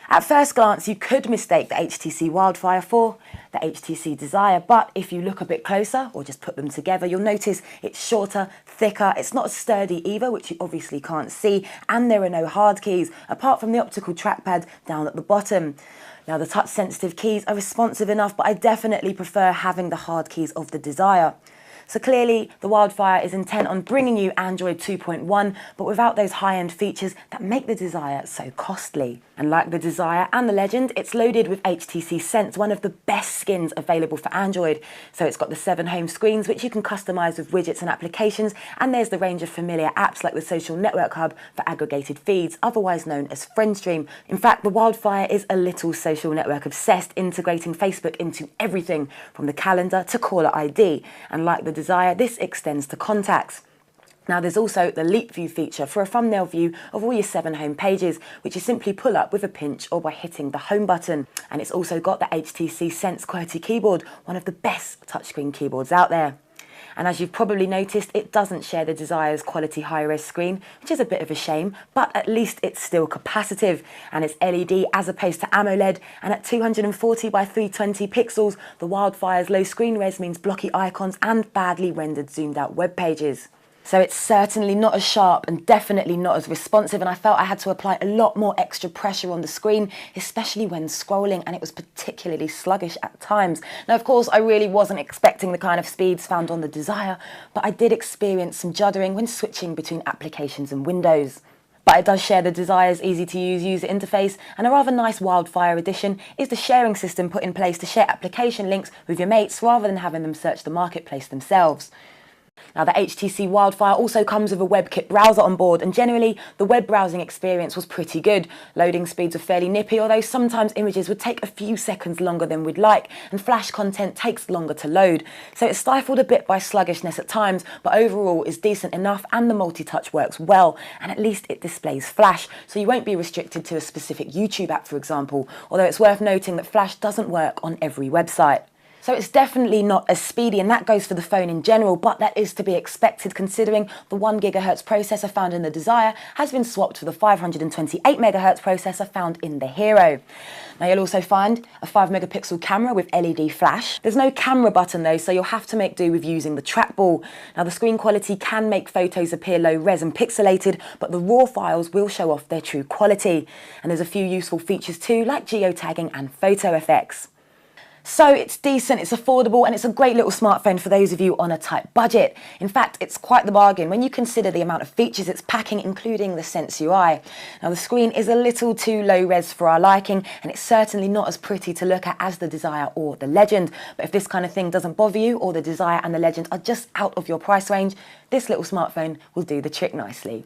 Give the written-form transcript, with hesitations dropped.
At first glance, you could mistake the HTC Wildfire for the HTC Desire, but if you look a bit closer or just put them together, you'll notice it's shorter, thicker, it's not as sturdy either, which you obviously can't see, and there are no hard keys, apart from the optical trackpad down at the bottom. Now, the touch-sensitive keys are responsive enough, but I definitely prefer having the hard keys of the Desire. So clearly, the Wildfire is intent on bringing you Android 2.1, but without those high-end features that make the Desire so costly. And like the Desire and the Legend, it's loaded with HTC Sense, one of the best skins available for Android. So it's got the 7 home screens, which you can customize with widgets and applications, and there's the range of familiar apps like the Social Network Hub for aggregated feeds, otherwise known as FriendStream. In fact, the Wildfire is a little social network obsessed, integrating Facebook into everything from the calendar to caller ID. And like the Desire, this extends to contacts. Now, there's also the Leap View feature for a thumbnail view of all your 7 home pages, which you simply pull up with a pinch or by hitting the home button. And it's also got the HTC Sense QWERTY keyboard, one of the best touchscreen keyboards out there. And as you've probably noticed, it doesn't share the Desire's quality high-res screen, which is a bit of a shame, but at least it's still capacitive. And it's LED as opposed to AMOLED, and at 240 by 320 pixels, the Wildfire's low screen res means blocky icons and badly rendered zoomed out web pages. So it's certainly not as sharp and definitely not as responsive, and I felt I had to apply a lot more extra pressure on the screen, especially when scrolling, and it was particularly sluggish at times. Now, of course, I really wasn't expecting the kind of speeds found on the Desire, but I did experience some juddering when switching between applications and windows. But it does share the Desire's easy-to-use user interface, and a rather nice Wildfire addition is the sharing system put in place to share application links with your mates rather than having them search the marketplace themselves. Now, the HTC Wildfire also comes with a WebKit browser on board, and generally the web browsing experience was pretty good. Loading speeds were fairly nippy, although sometimes images would take a few seconds longer than we'd like, and Flash content takes longer to load. So it's stifled a bit by sluggishness at times, but overall is decent enough, and the multi-touch works well, and at least it displays Flash, so you won't be restricted to a specific YouTube app, for example, although it's worth noting that Flash doesn't work on every website. So it's definitely not as speedy, and that goes for the phone in general, but that is to be expected considering the 1 GHz processor found in the Desire has been swapped for the 528 MHz processor found in the Hero. Now, you'll also find a 5 megapixel camera with LED flash. There's no camera button though, so you'll have to make do with using the trackball. Now, the screen quality can make photos appear low res and pixelated, but the raw files will show off their true quality. And there's a few useful features too, like geotagging and photo effects. So it's decent, it's affordable, and it's a great little smartphone for those of you on a tight budget. In fact, it's quite the bargain when you consider the amount of features it's packing, including the Sense UI. Now, the screen is a little too low res for our liking, and it's certainly not as pretty to look at as the Desire or the Legend. But if this kind of thing doesn't bother you, or the Desire and the Legend are just out of your price range, this little smartphone will do the trick nicely.